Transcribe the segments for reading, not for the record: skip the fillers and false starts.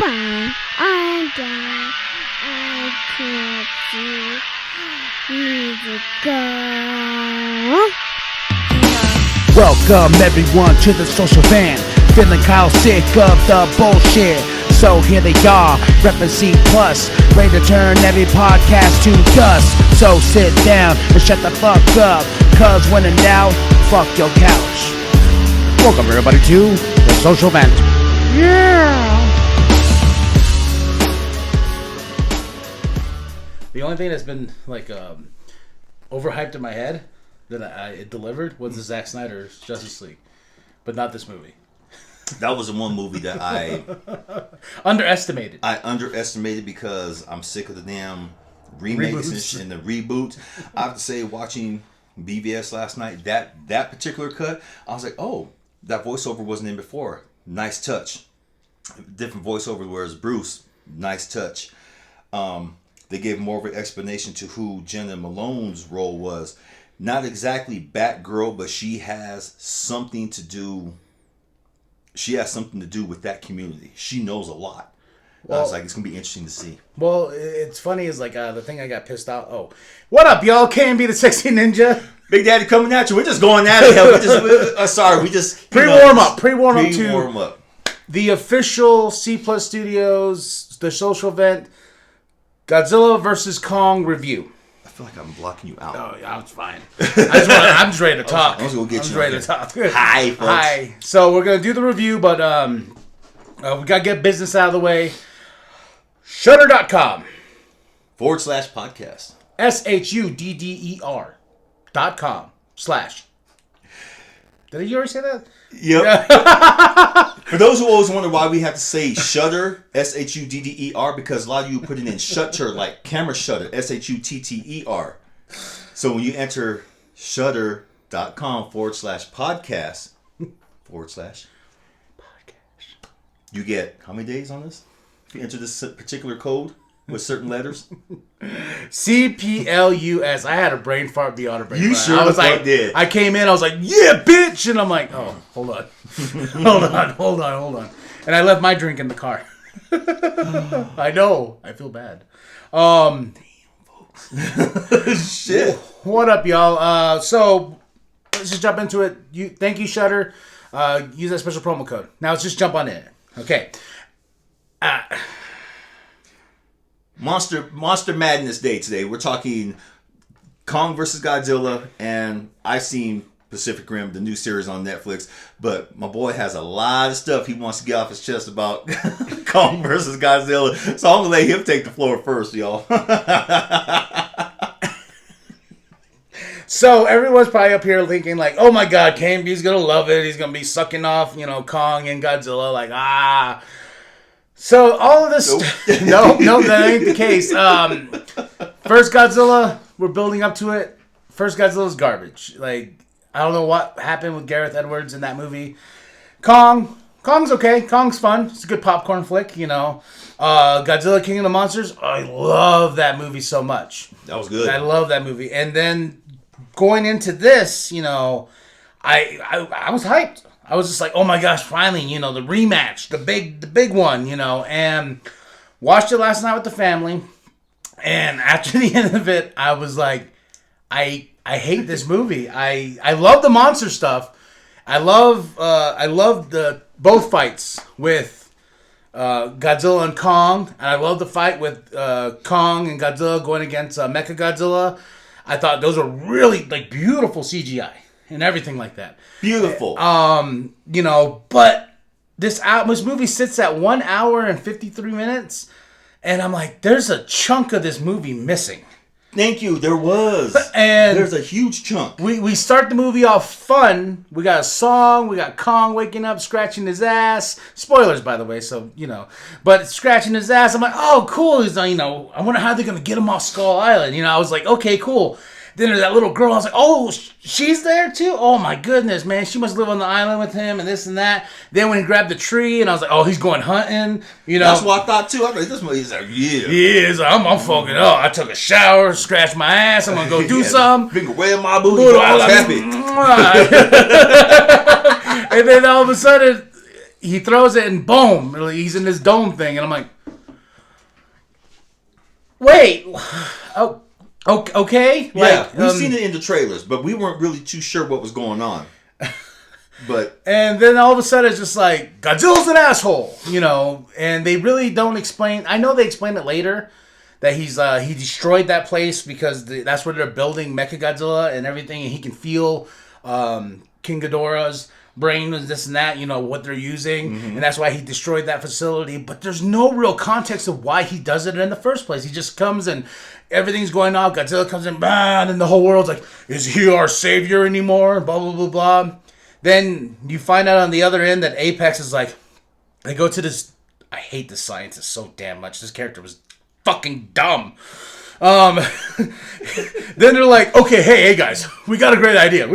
fine. I'm down. I can't see. Need to go. Welcome everyone to the social van. Feeling kind of sick of the bullshit. So here they are, reppin' C+, ready to turn every podcast to dust. So sit down and shut the fuck up, cause when in doubt, fuck your couch. Welcome everybody to the social vent. Yeah! The only thing that's been like overhyped in my head that it delivered was the Zack Snyder's Justice League, but not this movie. That was the one movie that I underestimated. I underestimated because I'm sick of the damn remakes and the reboots. I have to say, watching BVS last night, that particular cut, I was like, oh, that voiceover wasn't in before. Nice touch. Different voiceover, whereas Bruce, nice touch. They gave more of an explanation to who Jenna Malone's role was. Not exactly Batgirl, but she has something to do. She has something to do with that community. She knows a lot. Well, I was like, it's going to be interesting to see. Well, it's funny is like the thing I got pissed out. Oh, what up, y'all? KMB the Sexy Ninja. Big Daddy coming at you. We're just going at it. Sorry, we just... Pre-warm up to the official C+ Studios, the social event, Godzilla vs. Kong review. I feel like I'm blocking you out. Oh, yeah, it's fine. I'm just ready to talk. I was going to get you. Ready to talk. Hi, folks. Hi. So we're going to do the review, but we got to get business out of the way. Shudder.com /podcast. SHUDDER.com/ Did you already say that? Yep. For those who always wonder why we have to say Shudder, SHUDDER, because a lot of you put it in shutter, like camera shutter, SHUTTER. So when you enter shudder.com /podcast / you get how many days on this? If you enter this particular code with certain letters. CPLUS. I had a brain fart beyond a brain fart. You sure I was like, did. I came in, I was like, yeah, bitch! And I'm like, oh, hold on. hold on. And I left my drink in the car. I know. I feel bad. Damn, folks. Shit. What up, y'all? So, let's just jump into it. Thank you, Shudder. Use that special promo code. Now, let's just jump on in. Okay. Monster Madness Day today. We're talking Kong vs. Godzilla, and I've seen Pacific Rim, the new series on Netflix, but my boy has a lot of stuff he wants to get off his chest about Kong vs. Godzilla, so I'm going to let him take the floor first, y'all. So everyone's probably up here thinking like, oh my god, KMB's going to love it. He's going to be sucking off, Kong and Godzilla, like, ah... So all of this, nope, that ain't the case. First Godzilla, we're building up to it. First Godzilla's garbage. Like, I don't know what happened with Gareth Edwards in that movie. Kong's okay. Kong's fun. It's a good popcorn flick, Godzilla King of the Monsters. I love that movie so much. That was good. I love that movie. And then going into this, I was hyped. I was just like, oh my gosh, finally, the rematch, the big one, and watched it last night with the family. And after the end of it, I was like, I hate this movie. I love the monster stuff. I love the both fights with Godzilla and Kong, and I love the fight with Kong and Godzilla going against Mechagodzilla. I thought those were really beautiful CGI. And everything like that. Beautiful. But this movie sits at 1 hour and 53 minutes. And I'm like, there's a chunk of this movie missing. Thank you. There was. And there's a huge chunk. We start the movie off fun. We got a song. We got Kong waking up, scratching his ass. Spoilers, by the way. So, But scratching his ass. I'm like, oh, cool. He's, I wonder how they're going to get him off Skull Island. I was like, okay, cool. Then there's that little girl. I was like, oh, she's there too? Oh my goodness, man. She must live on the island with him and this and that. Then when he grabbed the tree and I was like, oh, he's going hunting. That's what I thought too. I was like, this movie, he's like, yeah. Yeah, he's like, I'm fucking up. I took a shower, scratched my ass. I'm going to go do something. Finger way in my booty. I was happy. And then all of a sudden, he throws it and boom, he's in this dome thing, and I'm like, wait, oh, okay, Yeah, we've seen it in the trailers, but we weren't really too sure what was going on. But and then all of a sudden it's just like Godzilla's an asshole, you know, and they really don't explain. I know they explain it later that he destroyed that place because that's where they're building Mechagodzilla and everything, and he can feel King Ghidorah's brain and this and that, you know, what they're using, and that's why he destroyed that facility. But there's no real context of why he does it in the first place. He just comes and everything's going on. Godzilla comes in, bah, and then the whole world's like, is he our savior anymore? Blah, blah, blah, blah. Then you find out on the other end that Apex is like, they go to this, I hate the scientist so damn much. This character was fucking dumb. Then they're like, okay, hey guys, we got a great idea.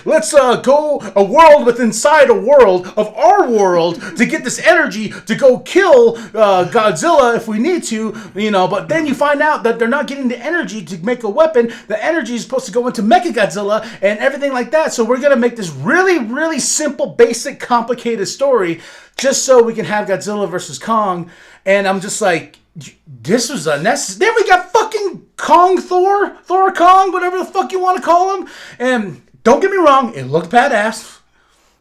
Let's go a world within inside a world of our world to get this energy to go kill Godzilla if we need to, you know. But then you find out that they're not getting the energy to make a weapon. The energy is supposed to go into Mechagodzilla and everything like that. So we're gonna make this really, really simple, basic, complicated story just so we can have Godzilla versus Kong. And I'm just like, this was unnecessary. Then we got fucking Kong Thor Kong, whatever the fuck you want to call him. And don't get me wrong, it looked badass.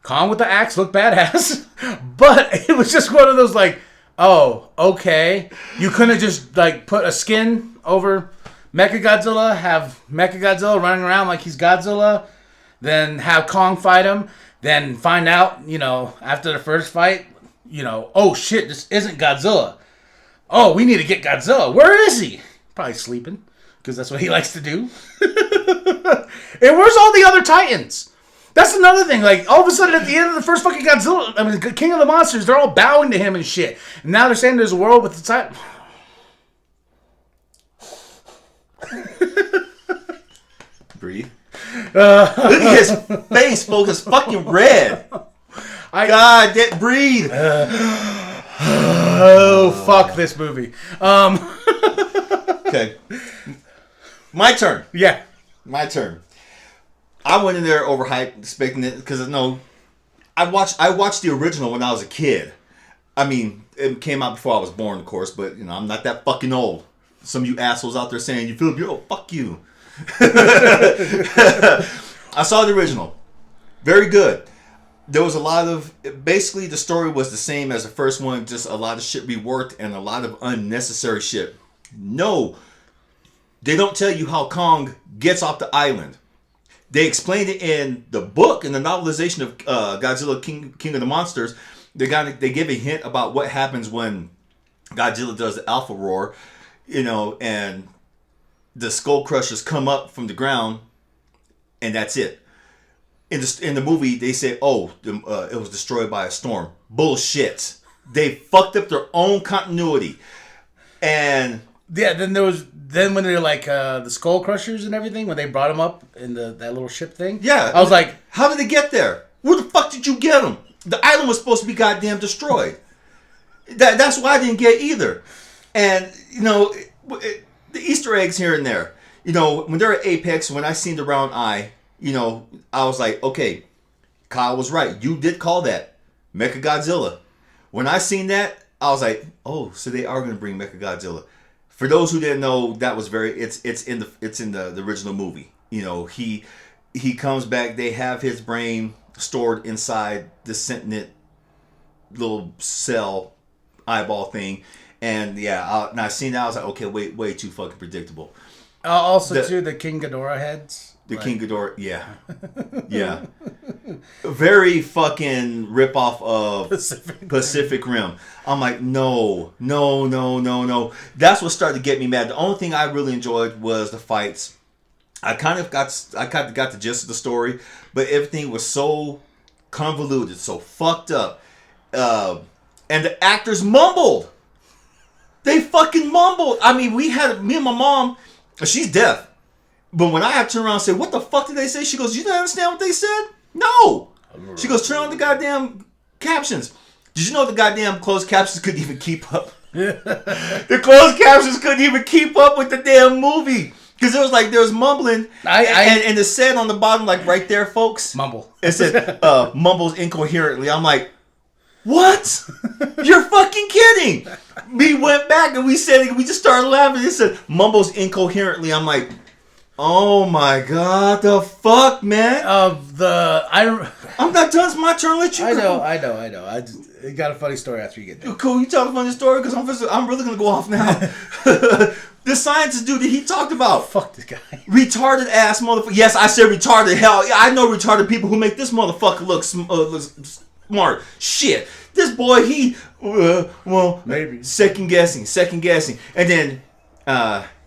Kong with the axe looked badass. But it was just one of those like, oh, okay. You couldn't just like put a skin over Mechagodzilla, have Mechagodzilla running around like he's Godzilla, then have Kong fight him, then find out, you know, after the first fight, you know, oh shit, this isn't Godzilla. Oh, we need to get Godzilla. Where is he? Probably sleeping, because that's what he likes to do. And where's all the other Titans? That's another thing. Like, all of a sudden, at the end of the first fucking Godzilla, I mean, King of the Monsters, they're all bowing to him and shit. And now they're saying there's a world with the Titans. Breathe. Look at his face, folks. It's fucking red. God, breathe. Oh, fuck this movie. Okay. My turn. Yeah. My turn. I went in there overhyped, expecting it, because I watched the original when I was a kid. I mean, it came out before I was born, of course, but, you know, I'm not that fucking old. Some of you assholes out there saying, you feel beautiful, fuck you. I saw the original. Very good. There was a lot of, basically the story was the same as the first one, just a lot of shit reworked and a lot of unnecessary shit. No, they don't tell you how Kong gets off the island. They explained it in the book, in the novelization of Godzilla King of the Monsters. They give a hint about what happens when Godzilla does the Alpha Roar, you know, and the Skull Crushers come up from the ground, and that's it. In the movie, they say, "Oh, it was destroyed by a storm." Bullshit. They fucked up their own continuity, and yeah. Then when they're like the Skull Crushers and everything, when they brought them up in that little ship thing, yeah, I was like, "How did they get there? Where the fuck did you get them? The island was supposed to be goddamn destroyed." That's why I didn't get either. And you know, the Easter eggs here and there. You know, when they're at Apex, when I seen the round eye. You know, I was like, okay, Kyle was right. You did call that Mechagodzilla. When I seen that, I was like, oh, so they are going to bring Mechagodzilla. For those who didn't know, that was it's in the original movie. You know, he comes back. They have his brain stored inside the sentient little cell eyeball thing, and yeah, I seen that. I was like, okay, way too fucking predictable. Also, the King Ghidorah heads. The King Ghidorah, yeah. Yeah. Very fucking ripoff of Pacific Rim. I'm like, no. That's what started to get me mad. The only thing I really enjoyed was the fights. I kind of got the gist of the story, but everything was so convoluted, so fucked up. And the actors mumbled. They fucking mumbled. I mean, me and my mom, she's deaf. But when I have to turn around and say, what the fuck did they say? She goes, you didn't understand what they said? No. She goes, turn on the goddamn captions. Did you know the goddamn closed captions couldn't even keep up? The closed captions couldn't even keep up with the damn movie. Because there was mumbling. And it said on the bottom, like right there, folks. Mumble. It said, mumbles incoherently. I'm like, What? You're fucking kidding. We went back and we just started laughing. He said, mumbles incoherently. I'm like, oh my God, the fuck, man. I'm not done. It's my turn. Let you go. I know. I got a funny story after you get there. Cool. You tell a funny story because I'm really going to go off now. The scientist dude that he talked about. Fuck this guy. Retarded ass motherfucker. Yes, I said retarded. Hell, I know retarded people who make this motherfucker look smart. Shit. This boy, maybe. Second guessing. And then,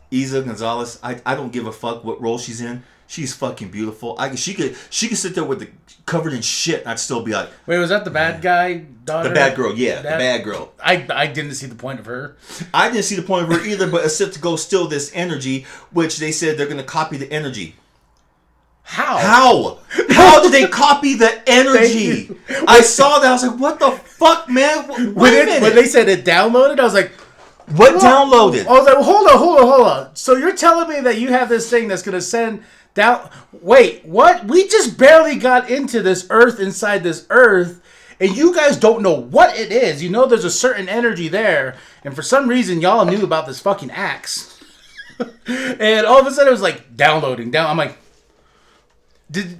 Isa Gonzalez, I don't give a fuck what role she's in. She's fucking beautiful. She could sit there with covered in shit and I'd still be like... Wait, was that the bad guy daughter? The bad girl, yeah. The bad girl. I didn't see the point of her. I didn't see the point of her either, but except to go steal this energy, which they said they're going to copy the energy. How did they copy the energy? I saw that. I was like, what the fuck, man? When they said it downloaded, I was like... What downloaded? I was like, well, hold on. So you're telling me that you have this thing that's going to send down... Wait, what? We just barely got into this Earth inside this Earth, and you guys don't know what it is. You know there's a certain energy there, and for some reason, y'all knew about this fucking axe. And all of a sudden, it was like, downloading. I'm like... Did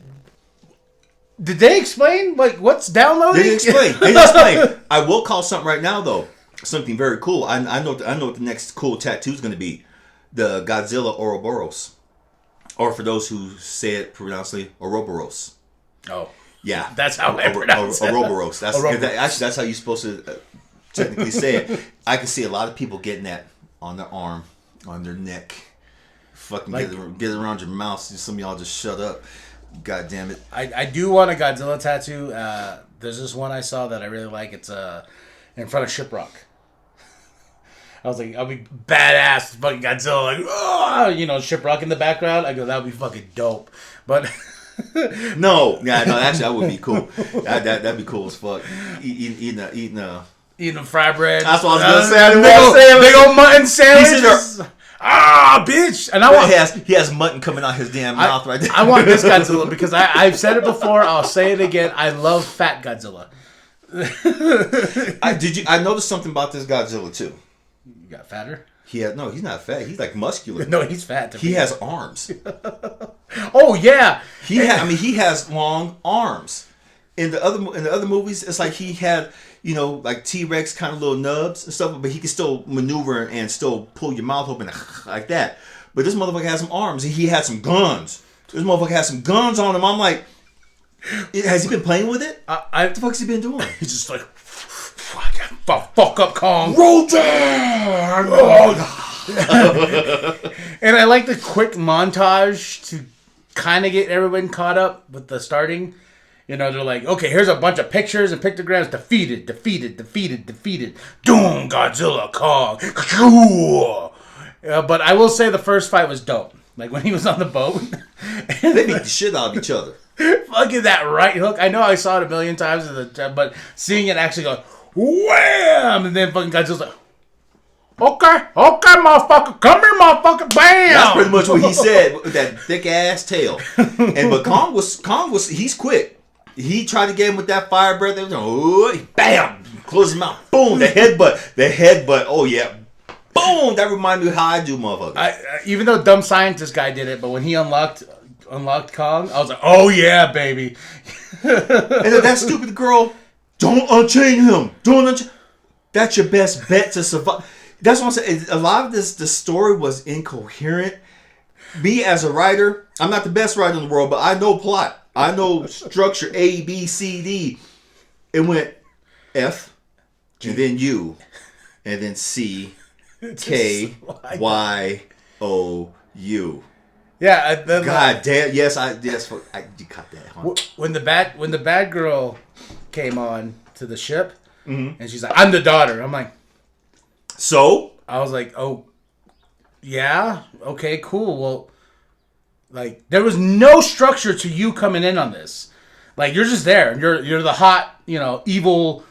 they explain like what's downloading? They didn't explain. I will call something right now though. Something very cool. I know what the next cool tattoo is going to be. The Godzilla Ouroboros, or for those who say it pronouncedly, Ouroboros. Oh, yeah, that's how I pronounce it. Ouroboros. Actually, that's how you're supposed to technically say it. I can see a lot of people getting that on their arm, on their neck. Fucking get it around your mouth. Some of y'all just shut up. God damn it. I do want a Godzilla tattoo. There's this one I saw that I really like. It's in front of Shiprock. I was like, I'll be badass, fucking Godzilla, like, oh, Shiprock in the background. I go, that would be fucking dope. But no, actually, that would be cool. That'd be cool as fuck. Eating a fry bread. That's what I was gonna say. Big old mutton sandwich. Bitch! And he has mutton coming out his damn mouth right there. I want this Godzilla because I've said it before. I'll say it again. I love fat Godzilla. I noticed something about this Godzilla too. You got fatter? He's not fat. He's like muscular. No, he's fat. He has arms. Oh yeah. He has long arms. In the other movies, it's like he had, like T-Rex kind of little nubs and stuff, but he can still maneuver and still pull your mouth open like that. But this motherfucker has some arms and he had some guns. This motherfucker has some guns on him. I'm like, has he been playing with it? What the fuck's he been doing? He's just like, fuck up, Kong. Roll down! And I like the quick montage to kind of get everyone caught up with the starting. They're like, okay, here's a bunch of pictures and pictograms. Defeated. Doom, Godzilla, Kong. But I will say the first fight was dope. Like when he was on the boat. They beat the shit out of each other. Fucking that right hook. I know I saw it a million times, but seeing it actually go, wham! And then fucking Godzilla's like, okay, motherfucker, come here, motherfucker, bam! That's pretty much what he said with that thick ass tail. But Kong was he's quick. He tried to get him with that fire breath. Bam! Close his mouth. Boom! The headbutt. Oh yeah. Boom! That reminded me of how I do, motherfucker. Even though dumb scientist guy did it, but when he unlocked Kong, I was like, oh yeah, baby. And then that stupid girl, don't unchain him. That's your best bet to survive. That's what I'm saying. A lot of the story was incoherent. Me as a writer, I'm not the best writer in the world, but I know plot. I know structure A, B, C, D. It went F, and then U, and then C, K, Y, O, U. Yeah. God damn. Yes, you cut that. Huh? When the bad girl came on to the ship, and she's like, I'm the daughter. I'm like, so? I was like, oh, yeah? Okay, cool. Well, like, there was no structure to you coming in on this. Like, you're just there. You're the hot, evil,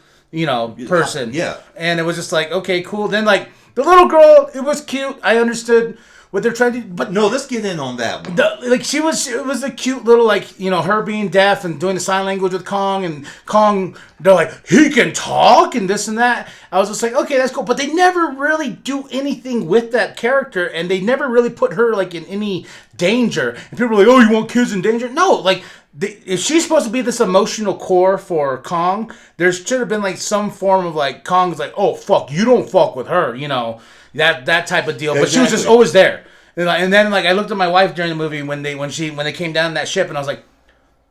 person. Yeah. And it was just like, okay, cool. Then, like, the little girl, it was cute. I understood what they're trying to do. But no, let's get in on that one. It was a cute little, like, you know, her being deaf and doing the sign language with Kong, and Kong, they're like, he can talk and this and that. I was just like, okay, that's cool. But they never really do anything with that character, and they never really put her, like, in any danger. And people are like, oh, you want kids in danger? No, like, if she's supposed to be this emotional core for Kong, there should have been, like, some form of, like, Kong's like, oh, fuck, you don't fuck with her, you know, that type of deal. But she was just always there. And then, like, I looked at my wife during the movie when they came down that ship, and I was like,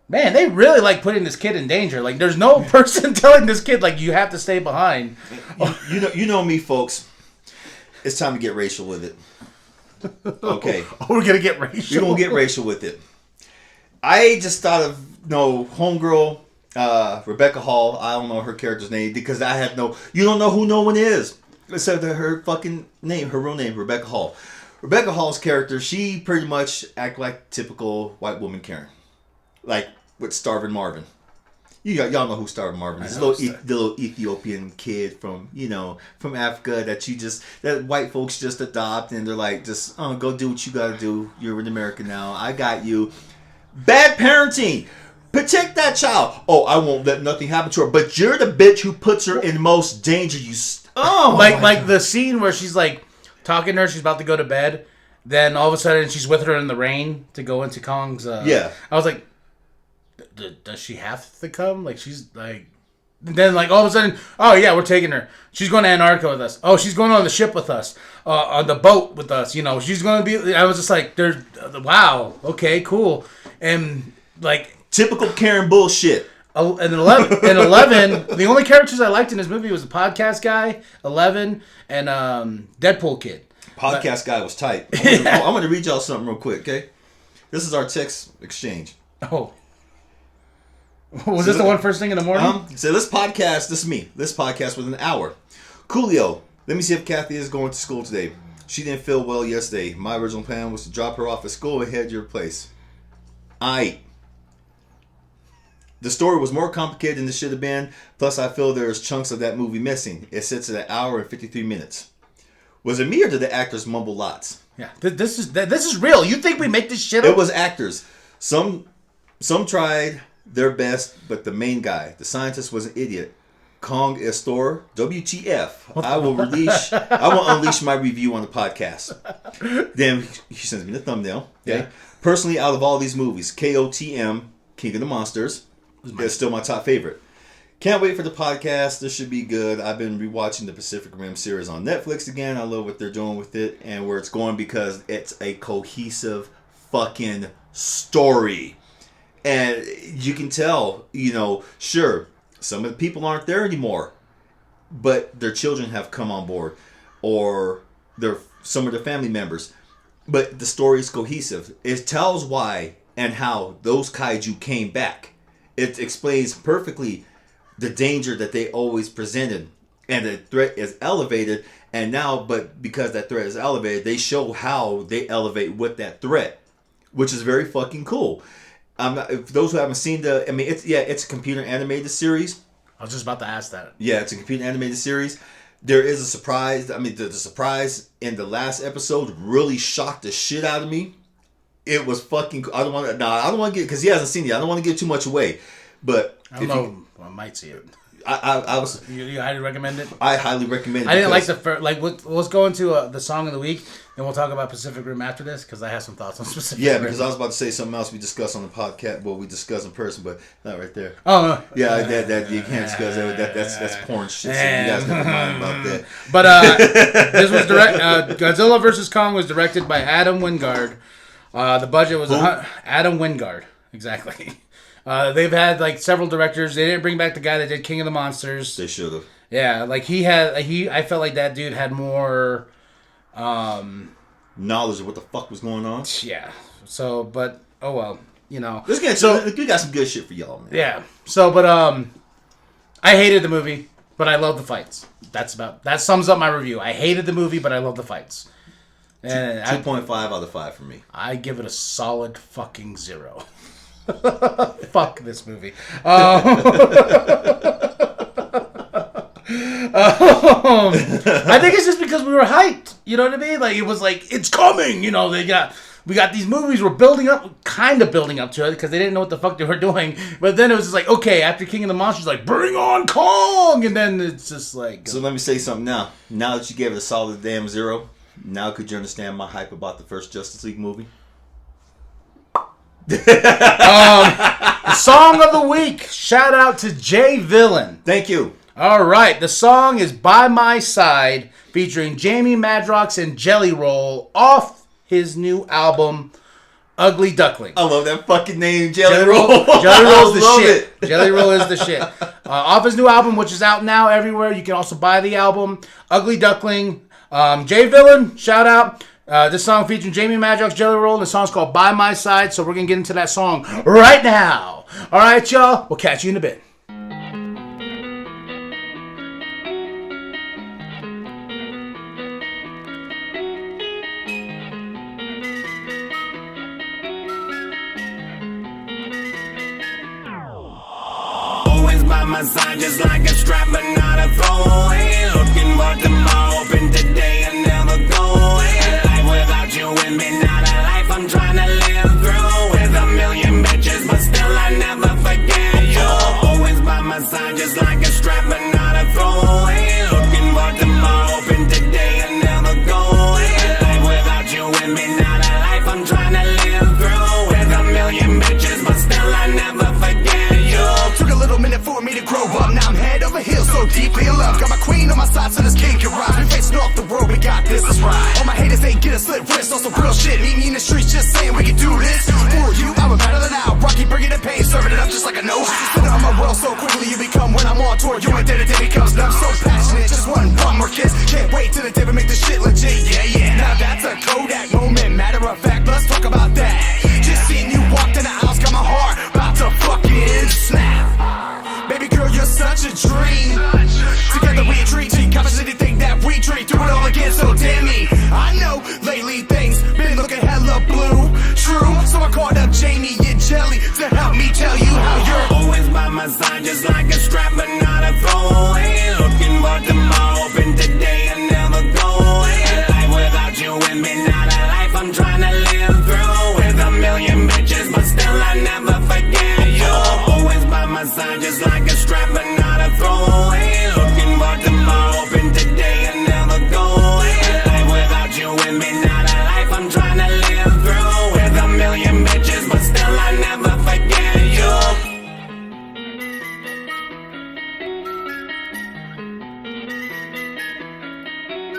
man, they really like putting this kid in danger. Like, there's no person telling this kid, like, you have to stay behind. You know me, folks. It's time to get racial with it. Okay. Oh, we're gonna get racial. We're gonna get racial with it. I just thought of homegirl, Rebecca Hall. I don't know her character's name because I have you don't know who no one is except her fucking name, her real name, Rebecca Hall. Rebecca Hall's character, she pretty much act like typical white woman Karen, like with Starvin Marvin. Y'all know who Starvin Marvin is. The little Ethiopian kid from Africa that white folks just adopt, and they're like, just go do what you gotta do. You're in America now. I got you. Bad parenting. Protect that child. Oh, I won't let nothing happen to her. But you're the bitch who puts her in most danger. Like the scene where she's like talking to her, she's about to go to bed. Then all of a sudden she's with her in the rain to go into Kong's. Yeah. I was like, does she have to come? Like, she's like. Then, like, all of a sudden, oh yeah, we're taking her. She's going to Antarctica with us. Oh, she's going on the ship with us, on the boat with us. You know, she's going to be. I was just like, there's, wow, okay, cool, and like. Typical Karen bullshit. And 11, the only characters I liked in this movie was the podcast guy, 11, and Deadpool kid. Podcast guy was tight. I'm going to read y'all something real quick, okay? This is our text exchange. Oh. Was this the one first thing in the morning? So this is me. This podcast was an hour. Coolio, let me see if Kathy is going to school today. She didn't feel well yesterday. My original plan was to drop her off at school and head to your place. The story was more complicated than it should have been. Plus, I feel there's chunks of that movie missing. It sits at 1 hour and 53 minutes. Was it me or did the actors mumble lots? Yeah, this is real. You think we make this shit up? It was actors. Some tried their best, but the main guy, the scientist, was an idiot. Kong is Thor. WTF? I will unleash my review on the podcast. Then he sends me the thumbnail. Okay. Yeah. Personally, out of all these movies, KOTM, King of the Monsters, is still my top favorite. Can't wait for the podcast. This should be good. I've been rewatching the Pacific Rim series on Netflix again. I love what they're doing with it and where it's going because it's a cohesive fucking story. And you can tell, sure, some of the people aren't there anymore, but their children have come on board, or some of their family members. But the story is cohesive. It tells why and how those kaiju came back. It explains perfectly the danger that they always presented, and the threat is elevated. And now, but because that threat is elevated, they show how they elevate with that threat, which is very fucking cool. For those who haven't seen it's a computer animated series. I was just about to ask that. Yeah, it's a computer animated series. There is a surprise. The surprise in the last episode really shocked the shit out of me. It was fucking. I don't want to get, because he hasn't seen it. I don't want to give too much away, but I don't know. I might see it. I was. You highly recommend it. I highly recommend it. I didn't like the first. Like, let's go into the song of the week, then we'll talk about Pacific Rim after this, because I have some thoughts on Pacific Rim. Yeah, because I was about to say something else we discussed on the podcast. Well, we discussed in person, but not right there. Oh, yeah, that you can't discuss that. That's porn shit. So you guys don't mind about that. But this was Godzilla vs. Kong was directed by Adam Wingard. The budget was Adam Wingard. Exactly. They've had like several directors. They didn't bring back the guy that did King of the Monsters. They should have. Yeah, like I felt like that dude had more knowledge of what the fuck was going on. Yeah. So, but oh well, Let's get we got some good shit for y'all, man. Yeah. So, but I hated the movie, but I love the fights. That sums up my review. I hated the movie, but I love the fights. 2.5 out of 5 for me. I give it a solid fucking 0. Fuck this movie. I think it's just because we were hyped. You know what I mean? Like, it was like, it's coming. You know, we got these movies we're kind of building up to it because they didn't know what the fuck they were doing. But then it was just like, okay, after King of the Monsters, like, bring on Kong. And then it's just like... So let me say something now. Now that you gave it a solid damn 0, now could you understand my hype about the first Justice League movie? The song of the week. Shout out to Jay Villain. Thank you. All right. The song is By My Side, featuring Jamie Madrox and Jelly Roll off his new album, Ugly Duckling. I love that fucking name, Jelly Roll. Jelly Roll's the shit. Jelly Roll is the shit. Off his new album, which is out now everywhere. You can also buy the album, Ugly Duckling. Jay Villain, shout out. This song featuring Jamie Madrox, Jelly Roll, and the song's called By My Side, so we're going to get into that song right now. All right, y'all. We'll catch you in a bit. Always by my side, just like a strap, but not a throwaway. Looking for tomorrow, open today and never go away. Life without you with me, not a life I'm trying to live through. With a million bitches, but still I never forget you. Always by my side, just like a strap, but not a throwaway. Looking for tomorrow, open today and never go away. Life without you with me, not a life I'm trying to live through. With a million bitches, but still I never forget you. Took a little minute for me to grow up. Now I'm head over heels, so deeply in love. Got my queen on my side, so this king can rise. We facing off the world, we got this, let's ride. All my haters ain't get a slit wrist, on some real shit. Meet me in the streets, just saying we can do this. For you, I'm a better than out. Rocky bringing the pain, serving it up just like a know-how. Spin on my world so quickly you become when I'm on tour. You ain't there, the day becomes numb. So passionate, just one more kiss. Can't wait till the day we make this shit legit, yeah. Now that's a Kodak moment, matter of fact, let's talk about that. Just seeing you walk in the house, got my heart about to fucking snap. Baby girl, you're such a dream. Together we a dream team. Confidently think that we dream. Do it all again, so damn me. I know lately things been looking hella blue. True, so I called up Jamie and Jelly to help me tell you how you're always by my side, just like a strap, but not a throwaway. Looking for tomorrow, open today and never go away. Life without you with me, not a life I'm trying to live through. With a million bitches, but still I never forget you. Always by my side, just like a strap, but not a throwaway. Looking for tomorrow, open today and never go away. Life without you with me, not a life I'm trying to live through. With a million bitches, but still I never forget you.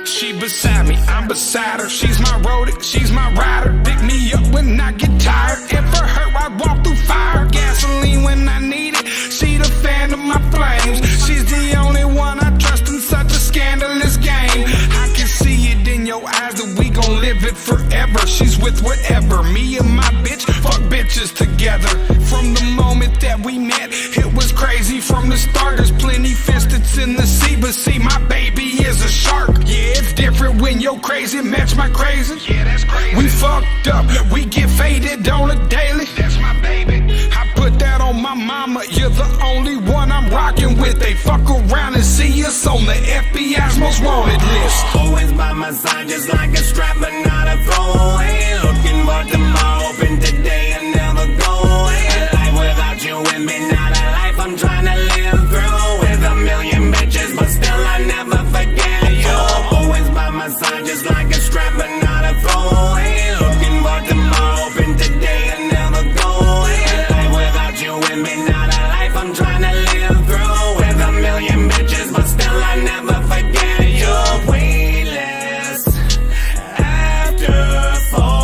She beside me, I'm beside her. She's my roadie, she's my rider. Pick me up when I get tired. And for her, I walk through fire. Gasoline when I need it. She the fan of my flames. She's the only one I trust in such a scandalous game. I can see it in your eyes that we gon' live it forever. She's with whatever. Me and my bitch, fuck bitches together. From the moment that we met, it was crazy from the start. There's plenty fish that's in the sea, but see, my baby is a shark. Yeah, it's different when you're crazy, match my crazy. Yeah, that's crazy. We fucked up, we get faded on a daily. That's my baby. I put that on my mama, you're the only one I'm rocking with. They fuck around and see us on the FBI's most wanted list. Always by my side, just like a strap, but not a throwaway. Looking for tomorrow, open today and never go away. Life without you with me, not a life I'm trying to live through. With a million bitches, but still I never forget you. Always by my side, just like a strap, but not a throwaway. Looking for tomorrow, open today and never go away. Life without you with me, not a life I'm trying to live through. With a million bitches, but still I never forget you. Weightless after fall.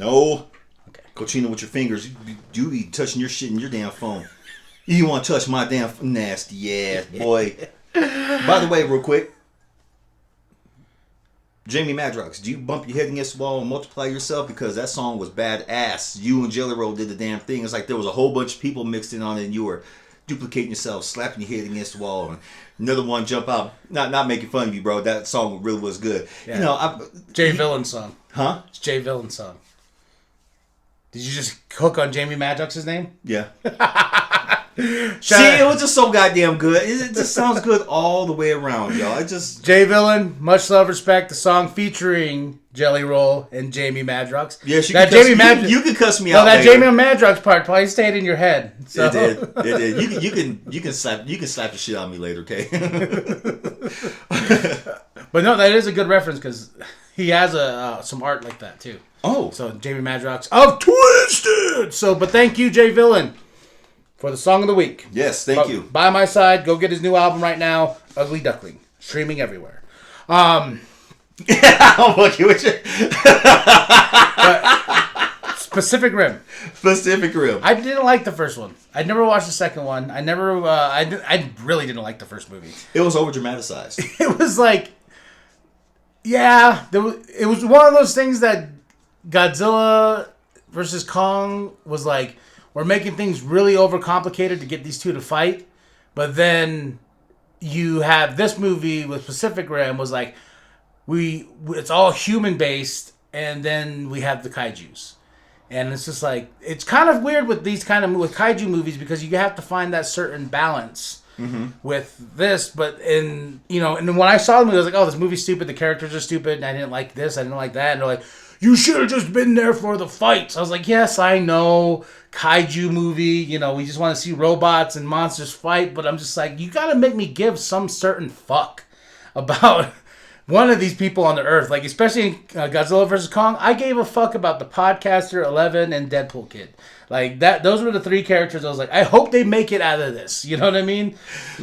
No. Okay. Cochino with your fingers. You be touching your shit in your damn phone. You want to touch my damn nasty ass, boy. By the way, real quick. Jamie Madrox, do you bump your head against the wall and multiply yourself? Because that song was badass. You and Jelly Roll did the damn thing. It's like there was a whole bunch of people mixed in on it and you were duplicating yourself, slapping your head against the wall, and another one jump out. Not making fun of you, bro. That song really was good. Yeah. You know, Jay Villain song. Huh? It's Jay Villain song. Did you just hook on Jamie Madrox's name? Yeah. See, it was just so goddamn good. It just sounds good all the way around, y'all. I just Jay Villain, much love, respect. The song featuring Jelly Roll and Jamie Madrox. yes, you that can cuss, Jamie Madrox. you can cuss me No, out. that later. Jamie Madrox part probably stayed in your head. So. It did. You can slap the shit out of me later, okay? But no, that is a good reference because he has some art like that too. Oh, So Jamie Madrox of Twisted. So, but thank you, Jay Villain, for the song of the week. yes, thank you. By my side, go get his new album right now, Ugly Duckling, streaming everywhere. I'm fucking with you. Pacific Rim. Pacific Rim. I didn't like the first one. I never watched the second one. I never. I really didn't like the first movie. It was over dramatized. It was like, yeah, it was one of those things that Godzilla versus Kong was like, we're making things really overcomplicated to get these two to fight, but then you have this movie with Pacific Rim was like, it's all human based, and then we have the kaijus. And it's just like, it's kind of weird with these kind of with kaiju movies because you have to find that certain balance with this. But and when I saw the movie, I was like, oh, this movie's stupid. The characters are stupid. And I didn't like this. I didn't like that. And they're like, you should have just been there for the fights. I was like, yes, I know, kaiju movie. We just want to see robots and monsters fight. But I'm just like, you got to make me give some certain fuck about one of these people on the earth, like especially in Godzilla vs. Kong. I gave a fuck about the podcaster, 11, and Deadpool Kid. Like that, those were the three characters. I was like, I hope they make it out of this. You know what I mean?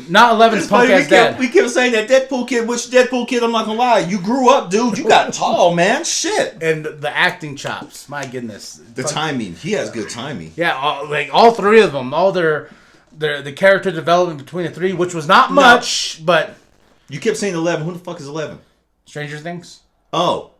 Not 11's punk ass dad. We kept saying that Deadpool Kid. Which Deadpool Kid? I'm not gonna lie. You grew up, dude. You got tall, man. Shit. And the acting chops. My goodness. The timing. He has good timing. Yeah, all three of them. All the character development between the three, which was not much, but You kept saying 11. Who the fuck is 11? Stranger Things. Oh.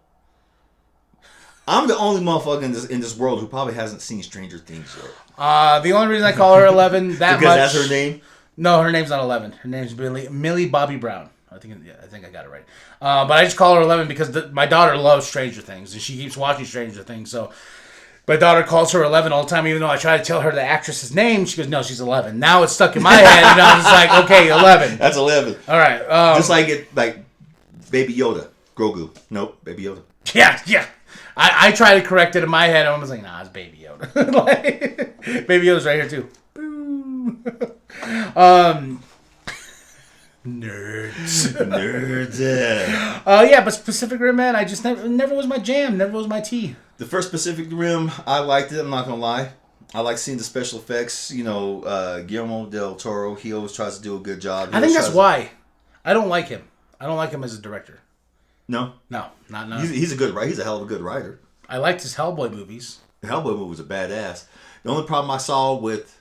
I'm the only motherfucker in this world who probably hasn't seen Stranger Things yet. The only reason I call her 11 that Because much. that's her name? No, her name's not 11. Her name's Millie Bobby Brown. I think I got it right. But I just call her 11 because my daughter loves Stranger Things and she keeps watching Stranger Things. So my daughter calls her 11 all the time, even though I try to tell her the actress's name. She goes, no, she's 11. Now it's stuck in my head, and I'm just like, okay, 11. That's 11. All right. Just like Baby Yoda. Grogu. Nope, Baby Yoda. Yeah. I try to correct it in my head, and I was like, nah, it's Baby Yoda. Like, Baby Yoda's right here, too. Boom. Nerds. Yeah, but Pacific Rim, man, I just never was my jam. Never was my tea. The first Pacific Rim, I liked it. I'm not gonna lie. I like seeing the special effects. Guillermo del Toro, he always tries to do a good job. I think that's why. I don't like him. I don't like him as a director. No, No. he's a good writer. He's a hell of a good writer. I liked his Hellboy movies. The Hellboy movie was a badass. The only problem I saw with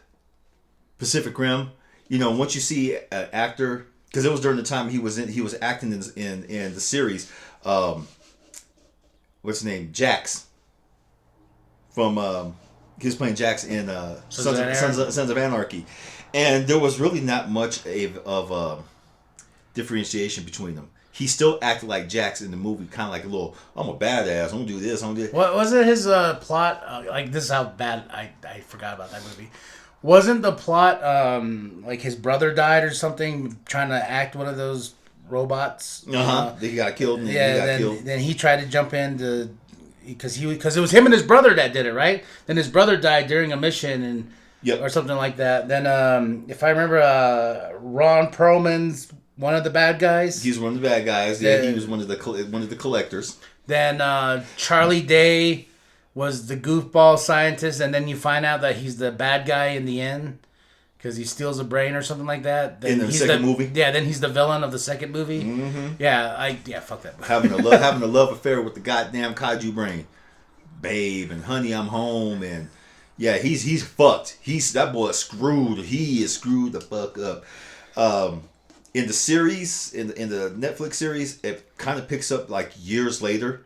Pacific Rim, once you see an actor, because it was during the time he was acting in the series. What's his name? Jax. From he was playing Jax in Sons of Anarchy, and there was really not much of differentiation between them. He still acted like Jax in the movie, kind of like a little, I'm a badass, I'm gonna do this, I'm gonna do that. What was it? His plot? This is how bad I forgot about that movie. Wasn't the plot like his brother died or something, trying to act one of those robots? Then he got killed. And then he got killed. Then he tried to jump in because it was him and his brother that did it, right? Then his brother died during a mission or something like that. Then if I remember, Ron Perlman's one of the bad guys. He's one of the bad guys. Yeah, he was one of the collectors. Then Charlie Day was the goofball scientist, and then you find out that he's the bad guy in the end because he steals a brain or something like that. Then in the second movie? Yeah, then he's the villain of the second movie. Mm-hmm. Yeah, fuck that movie. Having a love affair with the goddamn kaiju brain. Babe and Honey, I'm Home, and yeah, he's fucked. That boy is screwed. He is screwed the fuck up. In the series, in the Netflix series, it kind of picks up like years later.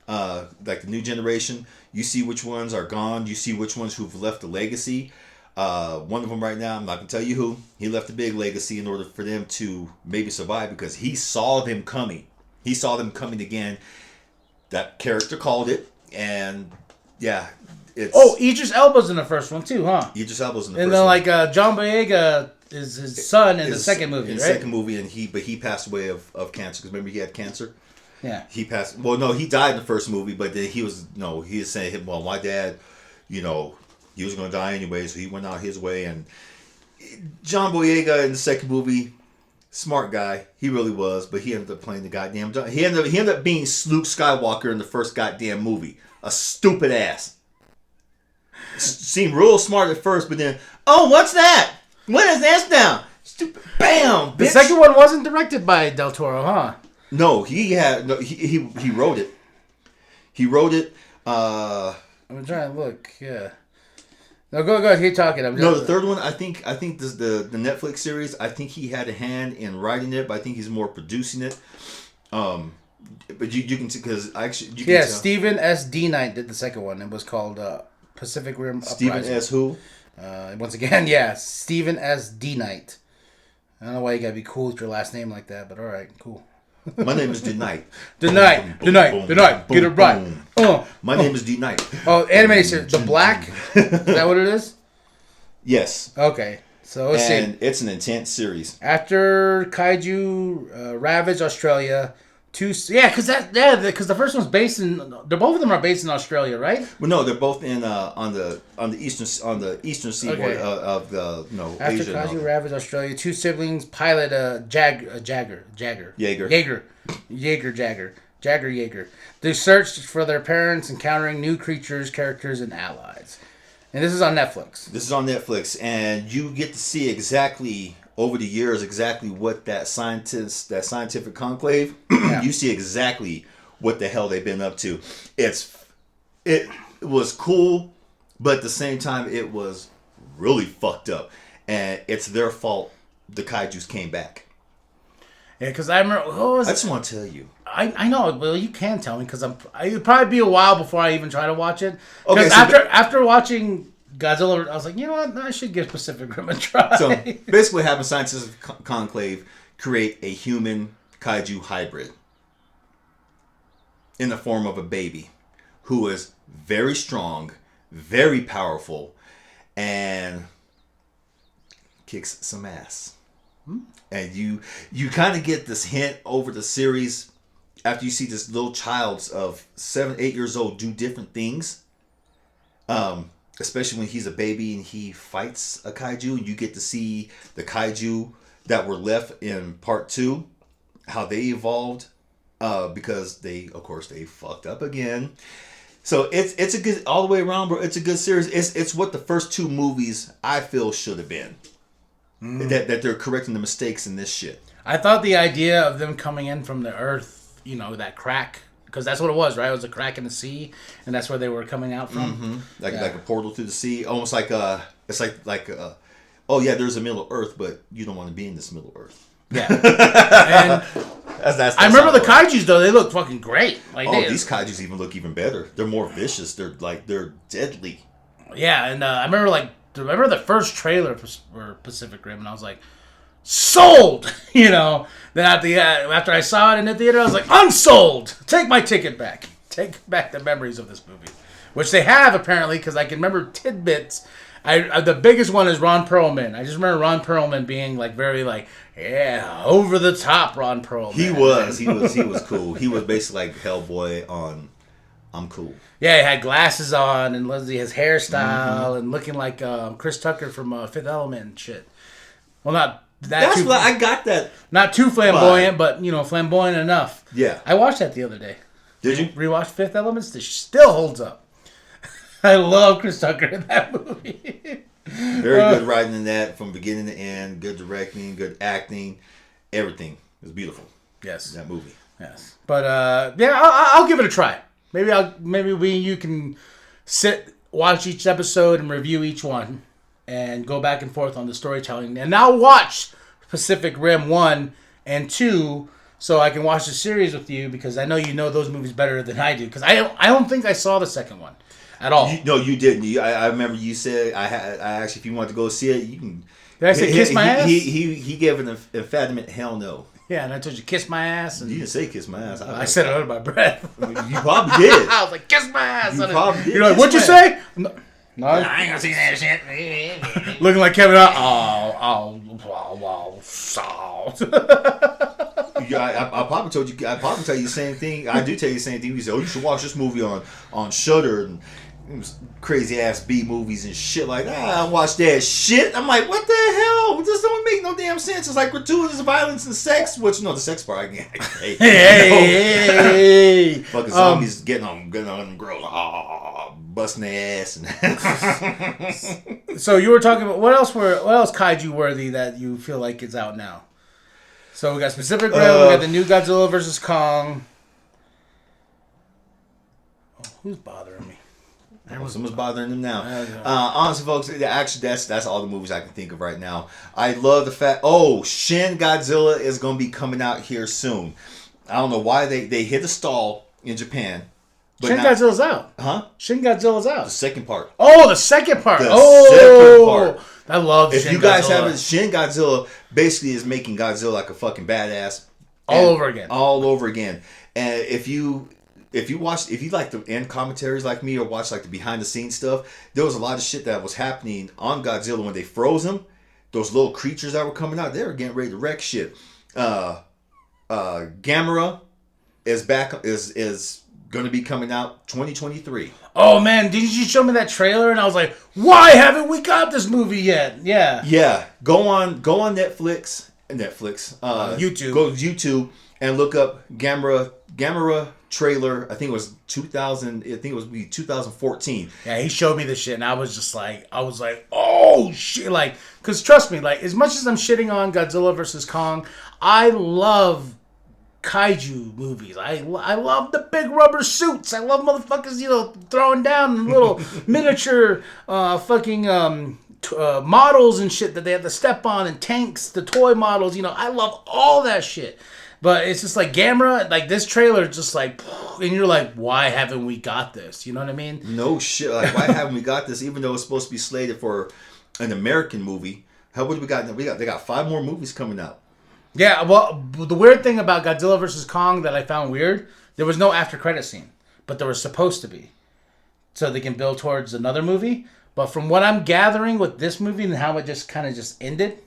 Like the new generation, you see which ones are gone. You see which ones who've left a legacy. One of them right now, I'm not gonna tell you who. He left a big legacy in order for them to maybe survive because he saw them coming. He saw them coming again. That character called it, and yeah, it's. Oh, Idris Elba's in the first one too, huh? Idris Elba's in the and first then one. like John Boyega is his son in the second movie, in right? the second movie, and he passed away of cancer because remember he had cancer. Yeah. He passed. Well, no, he died in the first movie, but then he was saying, well, my dad, he was going to die anyway, so he went out his way. And John Boyega in the second movie, smart guy, he really was, but he ended up playing the goddamn. He ended up being Luke Skywalker in the first goddamn movie. A stupid ass. Seemed real smart at first, but then, oh, what's that? What is that now? Stupid. Bam. Bitch. The second one wasn't directed by Del Toro, huh? No, he wrote it. He wrote it. I'm trying to look. Yeah. No, go ahead. Keep talking. The third one. I think this the Netflix series. I think he had a hand in writing it, but I think he's more producing it. But you can see because actually you can tell. Stephen S. D. Knight did the second one. It was called Pacific Rim Uprising. Stephen S. Who? Once again, Stephen S. D. Knight. I don't know why you gotta be cool with your last name like that, but all right, cool. My name is D Knight. D Knight. Get it right. My name is D Knight. Oh, animated series. The Black. Is that what it is? Yes. Okay. So let's see. It's an intense series. After Kaiju ravaged Australia, because the first one's based in. Both of them are based in Australia, right? Well, no, they're both in on the eastern seaboard of the After Asia. Kaiju ravaged Australia, two siblings pilot Jaeger. They searched for their parents, encountering new creatures, characters, and allies. And this is on Netflix. And you get to see exactly over the years what that scientific conclave. You see exactly what the hell they've been up to. It was cool, but at the same time it was really fucked up, and it's their fault the kaijus came back. Yeah, because I remember. I just want to tell you. I know. Well, you can tell me because it'll probably be a while before I even try to watch it. Because after watching Godzilla, I was like, you know what? I should give Pacific Rim a try. So basically, having scientific conclave create a human kaiju hybrid in the form of a baby who is very strong, very powerful, and kicks some ass. And you kind of get this hint over the series after you see this little child of 7, 8 years old do different things. Especially when he's a baby and he fights a kaiju, and you get to see the kaiju that were left in part 2, how they evolved, because they fucked up again. So it's a good all the way around, bro. It's a good series. It's what the first 2 movies I feel should have been. That they're correcting the mistakes in this shit. I thought the idea of them coming in from the earth, that crack, because that's what it was, right? It was a crack in the sea, and that's where they were coming out from. Mm-hmm. Like a portal through the sea, almost like it's like oh yeah, there's a middle earth, but you don't want to be in this middle earth. Yeah, and that's I remember the kaijus though; they look fucking great. Like these kaijus even look even better. They're more vicious. They're deadly. Yeah, and I remember the first trailer for Pacific Rim, and I was like, sold! Then after I saw it in the theater, I was like, unsold! Take my ticket back. Take back the memories of this movie. Which they have, apparently, because I can remember tidbits. The biggest one is Ron Perlman. I just remember Ron Perlman being very over the top Ron Perlman. He was cool. He was basically like Hellboy on I'm Cool. Yeah, he had glasses on and his hairstyle and looking like Chris Tucker from Fifth Element and shit. Well, not that. I got that. Not too flamboyant, but flamboyant enough. Yeah. I watched that the other day. Did you? Rewatched Fifth Element? It still holds up. I love Chris Tucker in that movie. Very good writing in that from beginning to end. Good directing, good acting, everything. It was beautiful. Yes. That movie. Yes. But I'll give it a try. Maybe you can watch each episode and review each one, and go back and forth on the storytelling. And now watch Pacific Rim 1 and 2, so I can watch the series with you, because I know you know those movies better than I do. Because I don't think I saw the second one at all. No, you didn't. I remember you said I actually, if you want to go see it, you can. Did I say kiss my ass? He gave an emphatic hell no. Yeah, and I told you kiss my ass. And you didn't say kiss my ass. I said it under my breath. You probably did. I was like, kiss my ass. You probably did. You're like, what'd you say? No, I ain't gonna see that shit. Looking like Kevin. Yeah, I probably told you. I probably tell you the same thing. I do tell you the same thing. You say, "Oh, you should watch this movie on Shudder and crazy ass B movies and shit like that." I watch that shit. I'm like, what the hell? This don't make no damn sense. It's like gratuitous violence and sex. Which no, the sex part. Hey, fucking zombies getting on them girls, busting their ass. And so you were talking about what else kaiju worthy that you feel like is out now? So we got Pacific Rim, we got the new Godzilla versus Kong. Oh, who's bothering me? Someone's bothering them now. Honestly, folks, actually, that's all the movies I can think of right now. I love the fact. Oh, Shin Godzilla is going to be coming out here soon. I don't know why they hit a stall in Japan. Shin Godzilla's out. Huh? Shin Godzilla's out. The second part. Oh, the second part. Second part. I love If Shin you guys Godzilla. haven't, Shin Godzilla basically is making Godzilla like a fucking badass. All over again. All over again. And if you like the end commentaries like me, or watch like the behind the scenes stuff, there was a lot of shit that was happening on Godzilla when they froze him. Those little creatures that were coming out, they were getting ready to wreck shit. Gamera is back, is going to be coming out 2023. Oh man, didn't you show me that trailer? And I was like, why haven't we got this movie yet? Yeah. Yeah. Go on Netflix. YouTube. Go to YouTube and look up Gamera trailer. I think it was 2014. Yeah, he showed me this shit, and I was like, oh shit, like, because trust me, like, as much as I'm shitting on Godzilla versus Kong, I love kaiju movies. I love the big rubber suits. I love motherfuckers, throwing down little miniature models and shit that they have to step on, and tanks, the toy models. I love all that shit. But it's just like Gamera, like this trailer, just like, and you're like, why haven't we got this? You know what I mean? No shit. Like, why haven't we got this? Even though it's supposed to be slated for an American movie. How would we got? They got 5 more movies coming out. Yeah. Well, the weird thing about Godzilla vs. Kong that I found weird, there was no after credit scene, but there was supposed to be, so they can build towards another movie. But from what I'm gathering with this movie and how it just kind of just ended,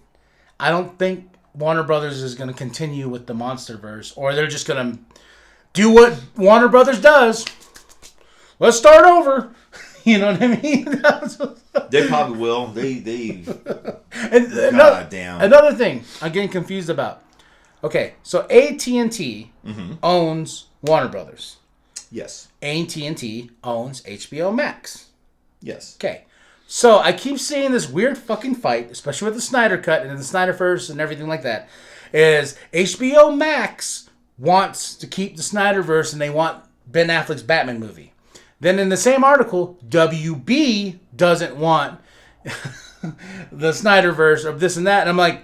I don't think Warner Brothers is going to continue with the MonsterVerse, or they're just going to do what Warner Brothers does. Let's start over. You know what I mean? They probably will. They goddamn. Another thing I'm getting confused about. Okay, so AT&T owns Warner Brothers. Yes. AT&T owns HBO Max. Yes. Okay. So I keep seeing this weird fucking fight, especially with the Snyder Cut and the Snyderverse and everything like that, is HBO Max wants to keep the Snyderverse and they want Ben Affleck's Batman movie. Then in the same article, WB doesn't want the Snyderverse of this and that. And I'm like,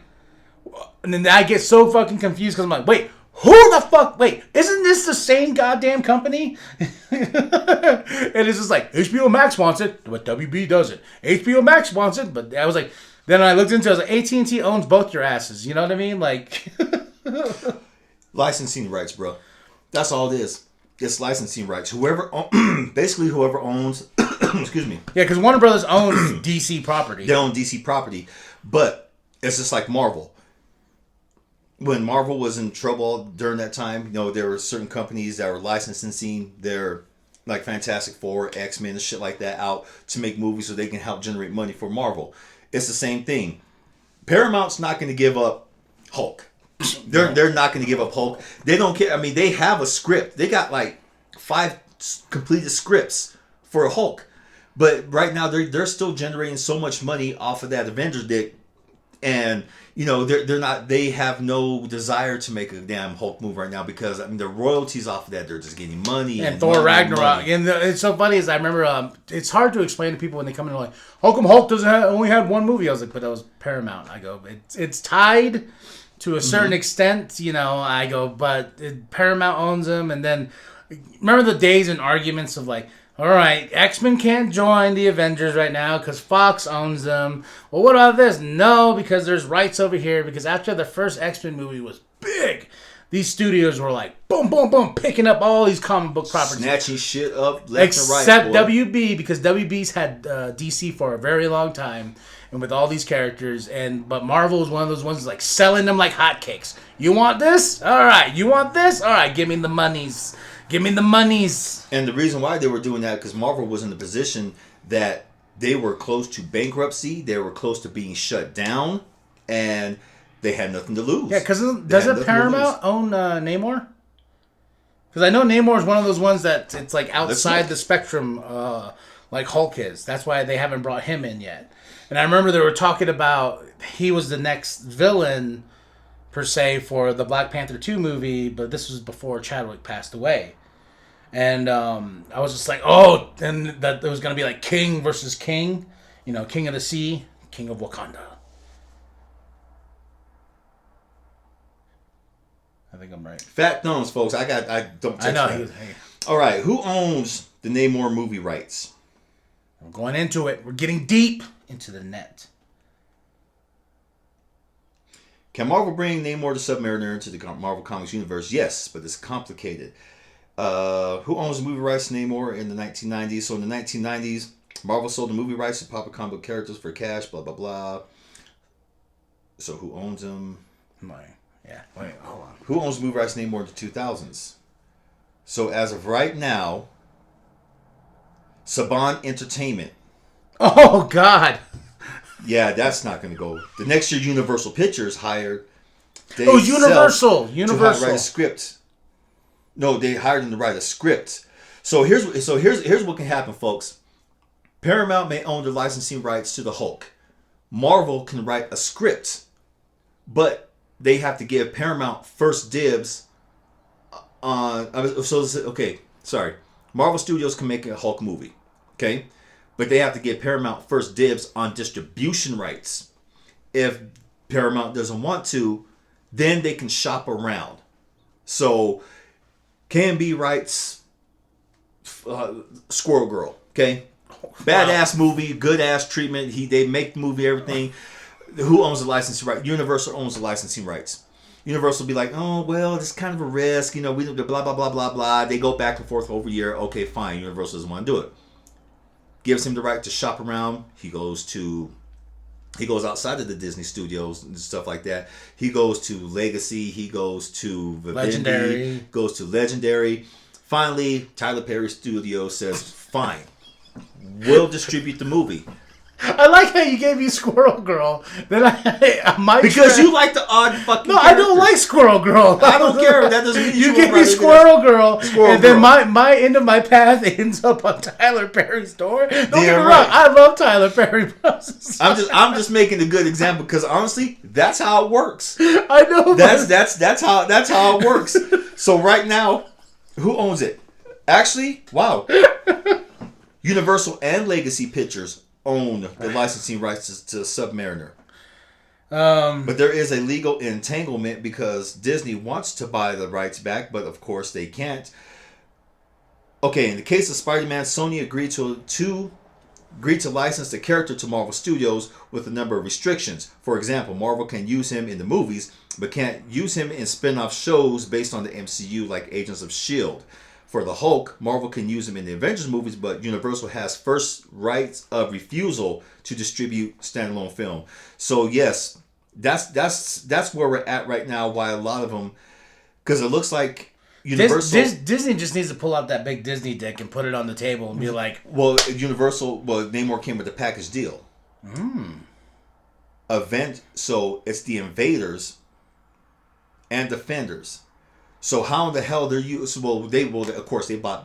and then I get so fucking confused because I'm like, wait, who the fuck? Wait, isn't this the same goddamn company? And it's just like, HBO Max wants it, but WB doesn't. HBO Max wants it, but I was like, then I looked into it, I was like, AT&T owns both your asses. You know what I mean? Like, licensing rights, bro. That's all it is. It's licensing rights. Basically whoever owns, excuse me. Yeah, because Warner Brothers owns DC property. They own DC property, but it's just like Marvel. When Marvel was in trouble during that time, there were certain companies that were licensing their, like, Fantastic Four, X-Men, and shit like that out to make movies so they can help generate money for Marvel. It's the same thing. Paramount's not going to give up Hulk. They're not going to give up Hulk. They don't care. I mean, they have a script. They got like 5 completed scripts for Hulk. But right now, they're still generating so much money off of that Avengers that And they're not. They have no desire to make a damn Hulk movie right now because the royalties off of that, they're just getting money. And Thor money Ragnarok. and money. And it's so funny is I remember it's hard to explain to people when they come in and like, how come Hulk only had one movie? I was like, but that was Paramount. I go, it's tied to a certain extent. I go, but Paramount owns them. And then remember the days and arguments of like, all right, X-Men can't join the Avengers right now because Fox owns them. Well, what about this? No, because there's rights over here. Because after the first X-Men movie was big, these studios were like, boom, boom, boom, picking up all these comic book properties. Snatching shit up left and right. Except WB, because WB's had DC for a very long time. And with all these characters. But Marvel is one of those ones like selling them like hotcakes. You want this? All right. You want this? All right. Give me the monies. Give me the monies. And the reason why they were doing that, because Marvel was in the position that they were close to bankruptcy, they were close to being shut down, and they had nothing to lose. Yeah, because doesn't Paramount own Namor? Because I know Namor is one of those ones that it's like outside the spectrum, like Hulk is. That's why they haven't brought him in yet. And I remember they were talking about he was the next villain, per se, for the Black Panther 2 movie, but this was before Chadwick passed away. And I was just like, oh, and that there was going to be like King versus King. King of the Sea, King of Wakanda. I think I'm right. Fat thumbs, folks. I don't touch I know. that. All right, who owns the Namor movie rights? We're going into it. We're getting deep into the net. Can Marvel bring Namor the Submariner into the Marvel Comics universe? Yes, but it's complicated. Who owns the movie rights to Namor in the 1990s? So in the 1990s, Marvel sold the movie rights to popular comic book characters for cash, blah, blah, blah. So who owns them? Wait, hold on. Who owns the movie rights to Namor in the 2000s? So as of right now, Saban Entertainment. Oh, God. Yeah, that's not going to go. The next year, Universal Pictures hired. Universal. To write a script. No, they hired him to write a script. So here's what can happen, folks. Paramount may own the licensing rights to the Hulk. Marvel can write a script, but they have to give Paramount first dibs on. Marvel Studios can make a Hulk movie, okay, but they have to give Paramount first dibs on distribution rights. If Paramount doesn't want to, then they can shop around. So. K&B writes Squirrel Girl, okay? Badass movie, good ass treatment. They make the movie, everything. Who owns the licensing rights? Universal owns the licensing rights. Universal will be like, oh, well, it's kind of a risk. We blah, blah, blah, blah, blah. They go back and forth over a year. Okay, fine. Universal doesn't want to do it. Gives him the right to shop around. He goes outside of the Disney studios and stuff like that. He goes to Legacy. He goes to Vivendi. Legendary. Goes to Legendary. Finally, Tyler Perry Studio says, fine. We'll distribute the movie. I like how you gave me Squirrel Girl. Then because you like the odd fucking. No, characters. I don't like Squirrel Girl. I don't care. That doesn't mean you gave me Squirrel Girl, and then my end of my path ends up on Tyler Perry's door. Don't get me wrong. I love Tyler Perry. I'm just making a good example because honestly, that's how it works. I know. That's how it works. So right now, who owns it? Actually, wow. Universal and Legacy Pictures own the licensing rights to Submariner. But there is a legal entanglement because Disney wants to buy the rights back, but of course they can't. Okay, in the case of Spider-Man, Sony agreed to license the character to Marvel Studios with a number of restrictions. For example, Marvel can use him in the movies, but can't use him in spin-off shows based on the MCU like Agents of S.H.I.E.L.D. For the Hulk, Marvel can use him in the Avengers movies, but Universal has first rights of refusal to distribute standalone film. So yes, that's where we're at right now. Why a lot of them, because it looks like Universal Disney just needs to pull out that big Disney dick and put it on the table and be like, Namor came with a package deal. So it's the Invaders and Defenders. So how in the hell they're used? Of course they bought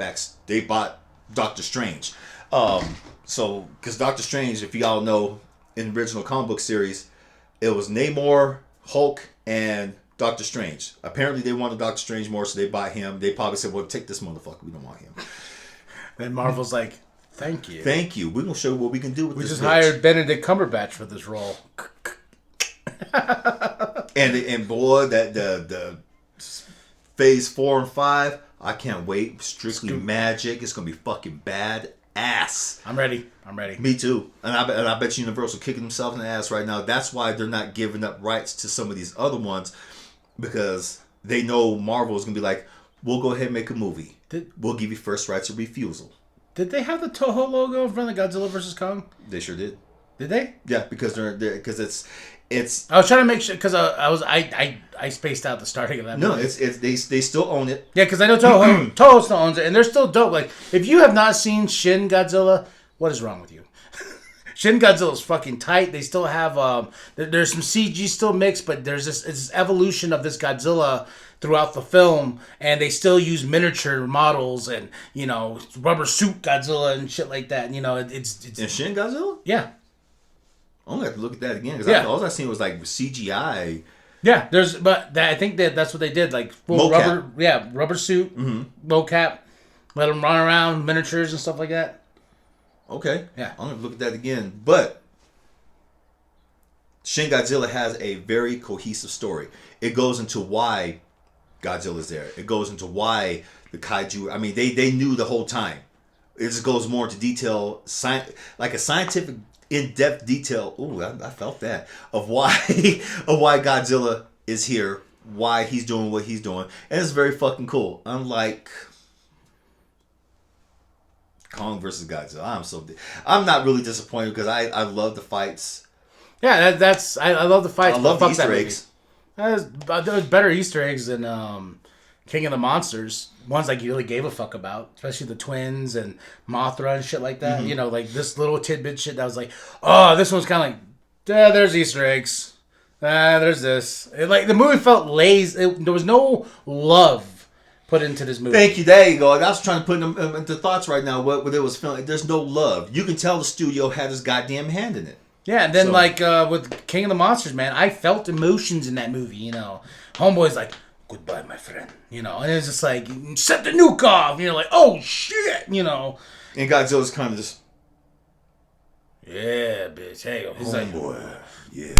Doctor Strange. Because Doctor Strange, if y'all know, in the original comic book series, It was Namor, Hulk, and Doctor Strange. Apparently, they wanted Doctor Strange more, so they bought him. They probably said, "Well, take this motherfucker. We don't want him." Then Marvel's like, "Thank you. Thank you. We're gonna show you what we can do with We this." just bitch." hired Benedict Cumberbatch for this role." And boy, that the phase 4 and 5, I can't wait. Strictly Magic. It's gonna be fucking bad ass. I'm ready. Me too. And I bet Universal kicking themselves in the ass right now. That's why they're not giving up rights to some of these other ones, because they know Marvel is gonna be like, "We'll go ahead and make a movie. We'll give you first rights of refusal." Did they have the Toho logo in front of Godzilla vs. Kong? They sure did. Did they? Yeah, because because it's. I was trying to make sure because I spaced out the starting of that movie. No, it's they still own it. Yeah, because I know Toho still owns it, and they're still dope. Like, if you have not seen Shin Godzilla, what is wrong with you? Shin Godzilla is fucking tight. They still have there's some CG still mixed, but there's this evolution of this Godzilla throughout the film, and they still use miniature models and rubber suit Godzilla and shit like that. And, it's And Shin Godzilla? Yeah. I'm gonna have to look at that again, because all I seen was like CGI. Yeah, I think that's what they did, like full mocap. rubber suit, mocap, let them run around, miniatures and stuff like that. Okay. Yeah. I'm gonna look at that again. But Shin Godzilla has a very cohesive story. It goes into why Godzilla's there. It goes into why the Kaiju. I mean, they knew the whole time. It just goes more into detail, like a scientific, in-depth detail. Ooh, I felt that of why Godzilla is here, why he's doing what he's doing, and it's very fucking cool. Unlike Kong versus Godzilla, I'm not really disappointed because I love the fights. Yeah, I love the fights. I love the Easter eggs. There was better Easter eggs than King of the Monsters. Ones like you really gave a fuck about, especially the twins and Mothra and shit like that. Mm-hmm. Like this little tidbit shit that was like, oh, this one's kind of like, yeah, there's Easter eggs. There's this. The movie felt lazy. There was no love put into this movie. Thank you. There you go. I was trying to put them into thoughts right now. What it was feeling. There's no love. You can tell the studio had his goddamn hand in it. Yeah, and then with King of the Monsters, man, I felt emotions in that movie. Homeboy's like, "Goodbye, my friend," and it's just like, set the nuke off. Like, oh shit, And Godzilla's kind of just, yeah, bitch. Hey, he's like, boy, yeah,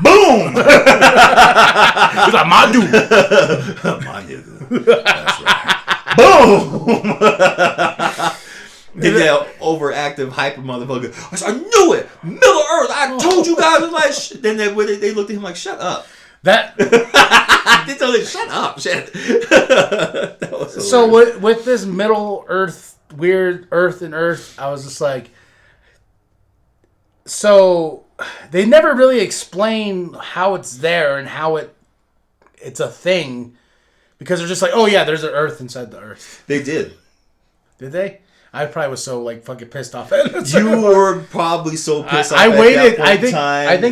boom. He's like, my dude, my nigga, that's right, boom. That overactive hyper motherfucker. I knew it, Middle Earth. I told you guys. It was like, then they looked at him like, shut up. That. They told him, shut up, shit. So with this Middle Earth, weird Earth and Earth, I was just like, so they never really explain how it's there and how it's a thing, because they're just like, oh yeah, there's an Earth inside the Earth. They did. Did they? I probably was so fucking pissed off at it. You were probably so pissed off. I waited. I think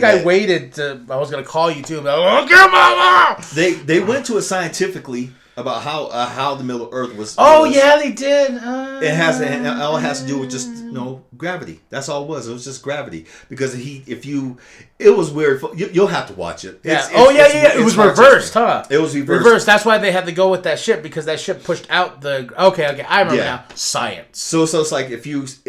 I waited I was gonna call you too. And be like, okay, mama. They went to it scientifically about how the Middle Earth was. Oh yeah, they did. It all has to do with just gravity. That's all it was. It was just gravity, because it was weird. You'll have to watch it. Yeah. It was reversed, huh? It was reversed. That's why they had to go with that ship, because that ship pushed out the. Okay, I remember now. Science. So it's like it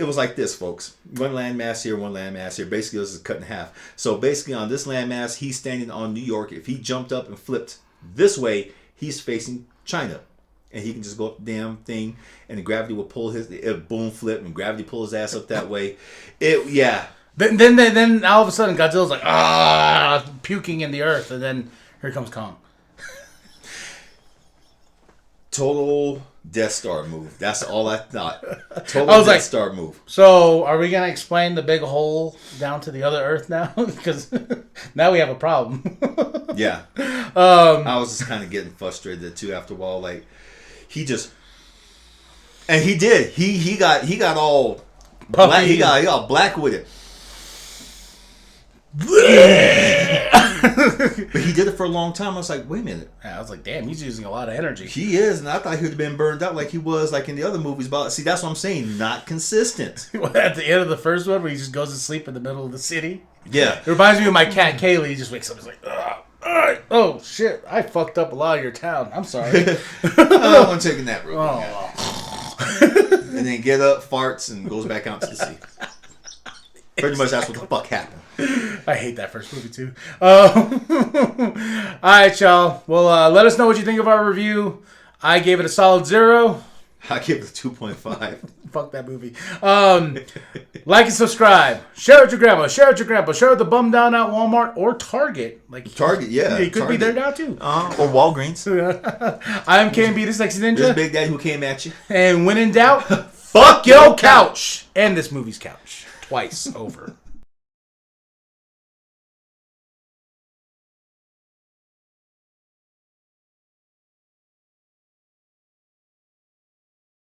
was like this, folks. One landmass here, one landmass here. Basically, this is cut in half. So basically, on this landmass, he's standing on New York. If he jumped up and flipped this way, he's facing China. And he can just go up the damn thing, and the gravity will pull boom flip, and gravity pull his ass up that way. Then all of a sudden Godzilla's like puking in the earth, and then here comes Kong. Total Death Star move. That's all I thought. Total Death Star move. So are we gonna explain the big hole down to the other Earth now? Because now we have a problem. Yeah. I was just kind of getting frustrated too after a while. Like, he just, and he did. He got all black. He got black with it. But he did it for a long time. I was like, wait a minute. I was like, damn, he's using a lot of energy. He is, and I thought he would have been burned out like he was like in the other movies. But see, that's what I'm saying. Not consistent. At the end of the first one, where he just goes to sleep in the middle of the city. Yeah. It reminds me of my cat Kaylee. He just wakes up and is like, ugh, oh shit, I fucked up a lot of your town. I'm sorry. I want to take a nap real quick. Oh. And then get up, farts, and goes back out to the sea. Pretty much that's what the fuck happened. I hate that first movie too. Alright, y'all. Well, let us know what you think of our review. I gave it a solid 0. I give it a 2.5. Fuck that movie. Like and subscribe. Share it with your grandma. Share it with your grandpa. Share it with the bum down at Walmart or Target. Like Target, yeah. He could Target. be there now too. Or Walgreens. I'm KMB, the Sexy There's Ninja. Big Daddy who came at you. And when in doubt, fuck your couch. And this movie's couch. Twice over.